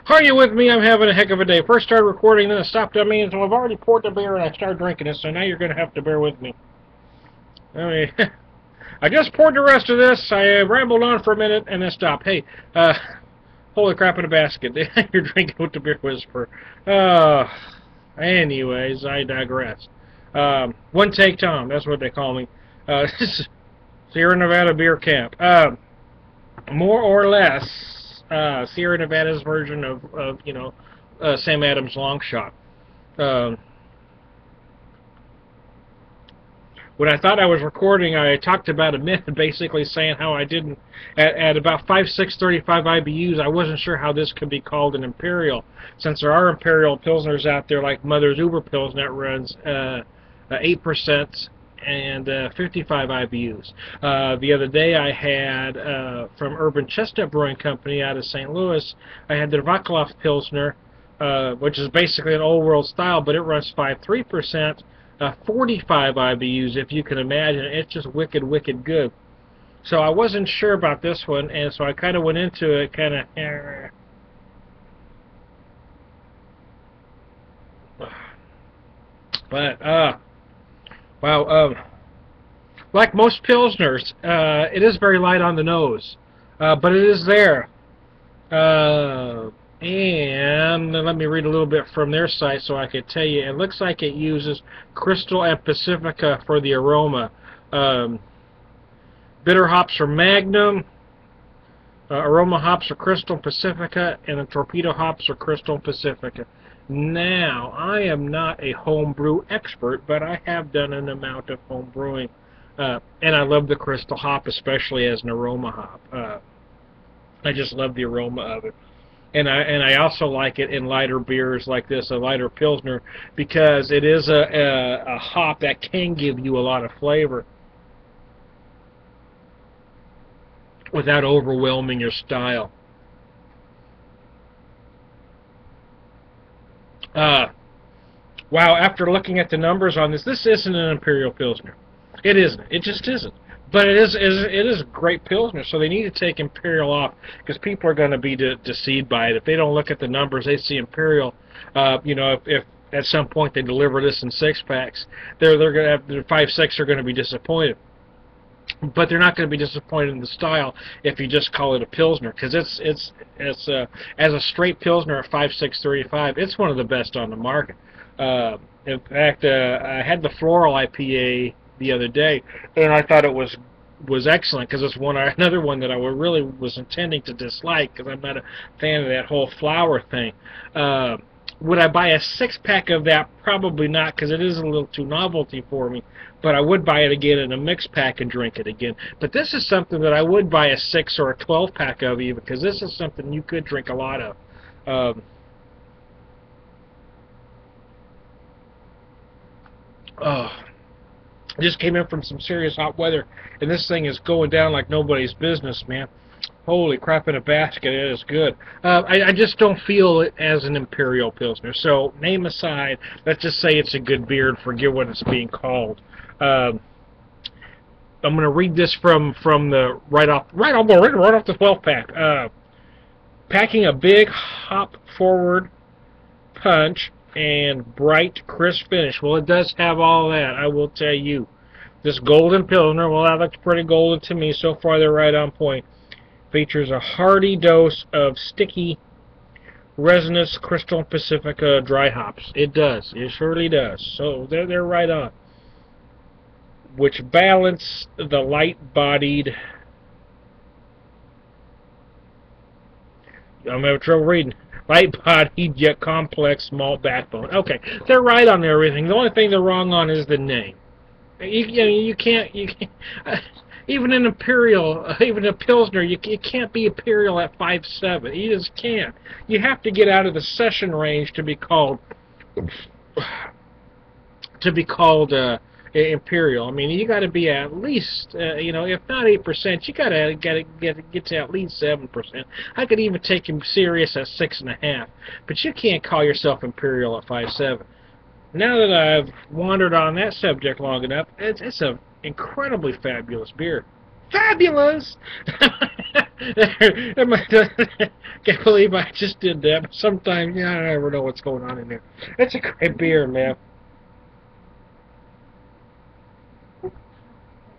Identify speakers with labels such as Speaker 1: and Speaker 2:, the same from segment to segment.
Speaker 1: Are you with me? I'm having a heck of a day. First started recording, then I stopped on me, and so I've already poured the beer and I started drinking it, so now you're going to have to bear with me. I mean, I just poured the rest of this, I rambled on for a minute, and then stopped. Hey, holy crap in a basket. You're drinking with the Beer Whisperer. Anyways, I digress. One Take Tom, that's what they call me. Sierra Nevada Beer Camp. More or less, Sierra Nevada's version of Sam Adams' Long Shot. When I thought I was recording, I talked about a myth, basically saying how I didn't, at about 5.635 IBUs, I wasn't sure how this could be called an Imperial, since there are Imperial Pilsners out there like Mother's Uber Pilsner that runs 8% and 55 IBUs. The other day I had, from Urban Chestnut Brewing Company out of St. Louis, I had the Vaclav Pilsner, which is basically an old world style, but it runs 5.3%. 45 IBUs, if you can imagine. It's just wicked, wicked good. So I wasn't sure about this one, and so I kind of went into it kind of... But, wow, like most Pilsners, it is very light on the nose, but it is there. And let me read a little bit from their site so I could tell you. It looks like it uses Crystal and Pacifica for the aroma. Bitter hops are Magnum. Aroma hops are Crystal and Pacifica. And the torpedo hops are Crystal and Pacifica. Now, I am not a homebrew expert, but I have done an amount of home brewing. And I love the Crystal hop, especially as an aroma hop. I just love the aroma of it. And I also like it in lighter beers like this, a lighter Pilsner, because it is a hop that can give you a lot of flavor without overwhelming your style. Wow, after looking at the numbers on this isn't an Imperial Pilsner. It isn't. It just isn't. But it is a great Pilsner, so they need to take Imperial off, because people are going to be deceived by it. If they don't look at the numbers, they see Imperial. If at some point they deliver this in 6-packs, they're going to have the 5.6 are going to be disappointed. But they're not going to be disappointed in the style if you just call it a Pilsner, because it's as a straight Pilsner at 5.635, it's one of the best on the market. In fact, I had the Floral IPA the other day, and I thought it was excellent, because it's another one that I really was intending to dislike, because I'm not a fan of that whole flower thing. Would I buy a 6-pack of that? Probably not, because it is a little too novelty for me. But I would buy it again in a mixed pack and drink it again. But this is something that I would buy a 6 or a 12-pack of even, because this is something you could drink a lot of. Just came in from some serious hot weather, and this thing is going down like nobody's business, man. Holy crap in a basket, it is good. I just don't feel it as an Imperial Pilsner. So, name aside, let's just say it's a good beer and forget what it's being called. I'm going to read this from the right off the 12-pack. Packing a big hop-forward punch and bright, crisp finish. Well, it does have all that, I will tell you. This Golden Pilsner, well, that looks pretty golden to me. So far, they're right on point. Features a hearty dose of sticky, resinous Crystal and Pacifica dry hops. It does. It surely does. So they're right on. Which balance the light-bodied... I'm having trouble reading. Light-bodied yet complex malt backbone. Okay, they're right on everything. The only thing they're wrong on is the name. You can't even an Imperial, even a Pilsner, you can't be Imperial at 5.7. You just can't. You have to get out of the session range to be called Imperial. I mean, you got to be at least, if not 8%, you got to get to at least 7%. I could even take him serious at 6.5, but you can't call yourself Imperial at 5.7. Now that I've wandered on that subject long enough, it's an incredibly fabulous beer. Fabulous! Can't believe I just did that. But sometimes, yeah, I never know what's going on in there. It's a great beer, man.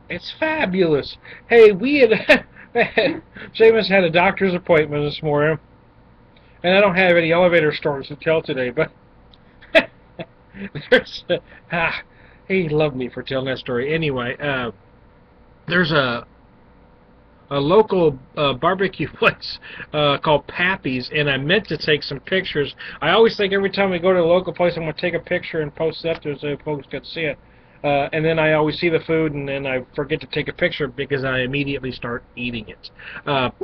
Speaker 1: It's fabulous. Hey, we had Seamus had a doctor's appointment this morning, and I don't have any elevator stories to tell today, but there's he loved me for telling that story. Anyway, there's a local barbecue place called Pappy's, and I meant to take some pictures. I always think every time we go to a local place, I'm going to take a picture and post it up there so folks can see it. And then I always see the food, and then I forget to take a picture because I immediately start eating it. But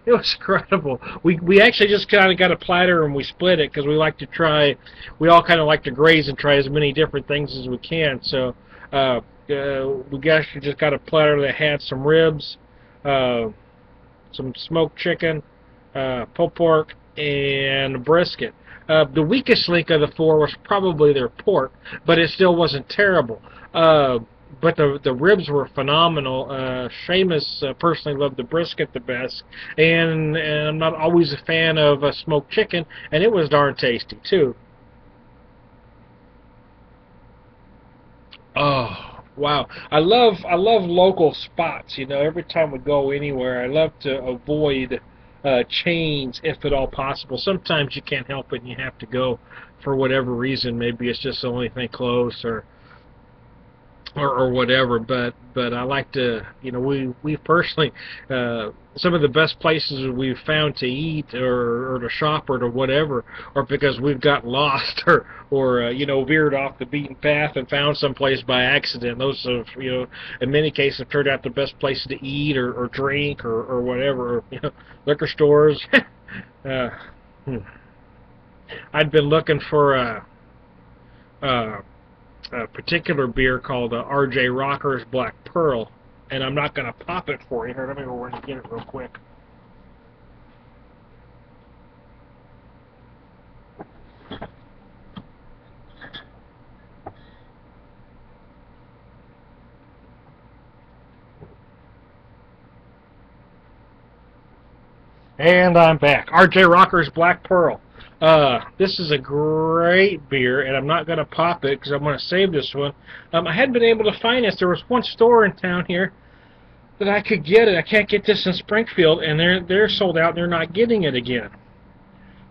Speaker 1: it was incredible. We actually just kind of got a platter and we split it because we like to try. We all kind of like to graze and try as many different things as we can. So we actually just got a platter that had some ribs, some smoked chicken, pulled pork, and brisket. The weakest link of the four was probably their pork, but it still wasn't terrible. But the ribs were phenomenal. Seamus personally loved the brisket the best, and I'm not always a fan of smoked chicken, and it was darn tasty too. Oh, wow. I love local spots. You know, every time we go anywhere, I love to avoid chains if at all possible. Sometimes you can't help it and you have to go for whatever reason. Maybe it's just the only thing close or whatever, but I like to, you know, we personally some of the best places we've found to eat or to shop or to whatever, or because we've got lost or you know, veered off the beaten path and found some place by accident. Those have, you know, in many cases have turned out the best places to eat or drink or whatever, or, you know, liquor stores. uh, I'd been looking for a particular beer called R.J. Rocker's Black Pearl, and I'm not going to pop it for you here. Let me go over and get it real quick. And I'm back. R.J. Rocker's Black Pearl. This is a great beer, and I'm not going to pop it because I'm going to save this one. I hadn't been able to find this. There was one store in town here that I could get it. I can't get this in Springfield, and they're sold out, and they're not getting it again.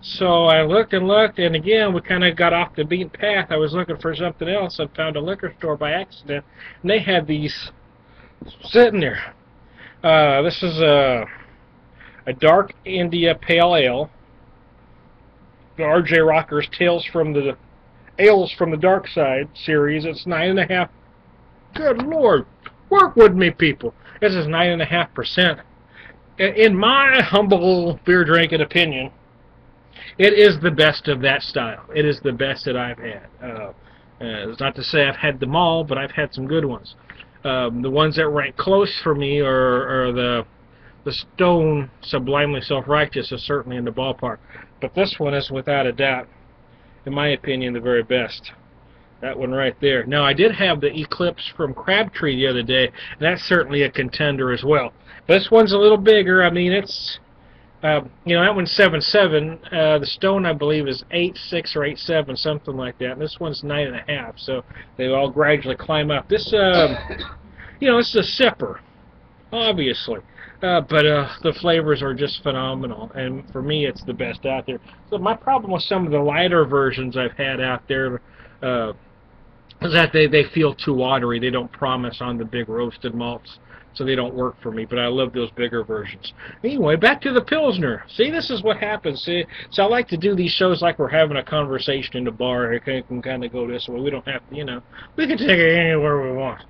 Speaker 1: So I looked and looked, and again, we kind of got off the beaten path. I was looking for something else. I found a liquor store by accident, and they had these sitting there. This is a dark India Pale Ale. The R.J. Rocker's Ales from the Dark Side series. It's 9.5. Good Lord, work with me, people. This is 9.5%. In my humble beer drinking opinion, it is the best of that style. It is the best that I've had. It's not to say I've had them all, but I've had some good ones. The ones that rank close for me are the Stone Sublimely Self-Righteous is certainly in the ballpark. But this one is without a doubt, in my opinion, the very best. That one right there. Now, I did have the Eclipse from Crabtree the other day, and that's certainly a contender as well. But this one's a little bigger. I mean, it's, you know, that one's 7.7. The Stone, I believe, is 8.6 or 8.7, something like that. And this one's 9.5, so they all gradually climb up. This, you know, it's a sipper, obviously. But the flavors are just phenomenal, and for me, it's the best out there. So my problem with some of the lighter versions I've had out there is that they feel too watery. They don't promise on the big roasted malts, so they don't work for me. But I love those bigger versions. Anyway, back to the Pilsner. See, this is what happens. See, so I like to do these shows like we're having a conversation in the bar. It can kind of go this way. We don't have to, you know, we can take it anywhere we want.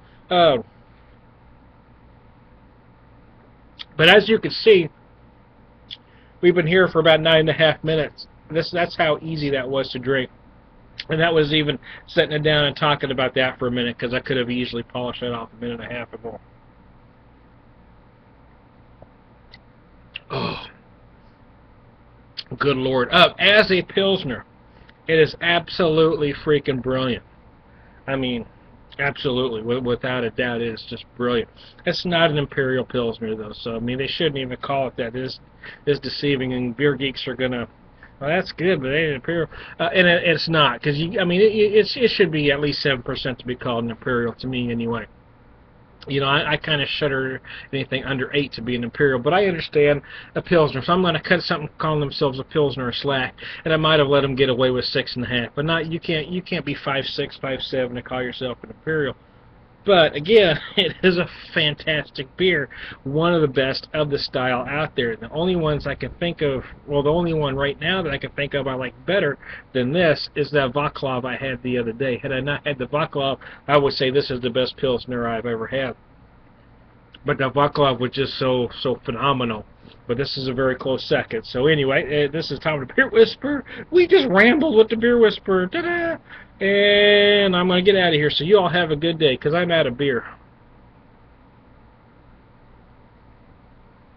Speaker 1: But as you can see, we've been here for about 9.5 minutes. That's how easy that was to drink. And that was even setting it down and talking about that for a minute, because I could have easily polished that off 1.5 minutes ago. Oh, good Lord. As a Pilsner, it is absolutely freaking brilliant. I mean, Absolutely, without a doubt, it is just brilliant. It's not an Imperial Pilsner though, so I mean they shouldn't even call it that. It is deceiving, and beer geeks are gonna. Well, that's good, but it ain't Imperial, and it's not because I mean, it should be at least 7% to be called an Imperial to me anyway. You know, I kind of shudder anything under 8 to be an Imperial, but I understand a Pilsner. So I'm going to cut something calling themselves a Pilsner a slack, and I might have let them get away with 6.5. But not you can't be 5.6, 5.7 to call yourself an Imperial. But again, it is a fantastic beer, one of the best of the style out there. The only ones I can think of, well, the only one right now that I can think of I like better than this is that Vaclav I had the other day. Had I not had the Vaclav, I would say this is the best Pilsner I've ever had. But the Vaclav was just so phenomenal. But this is a very close second. So anyway, this is Tom the Beer Whisperer. We just rambled with the Beer Whisperer. Ta-da! And I'm going to get out of here. So you all have a good day, because I'm out of beer.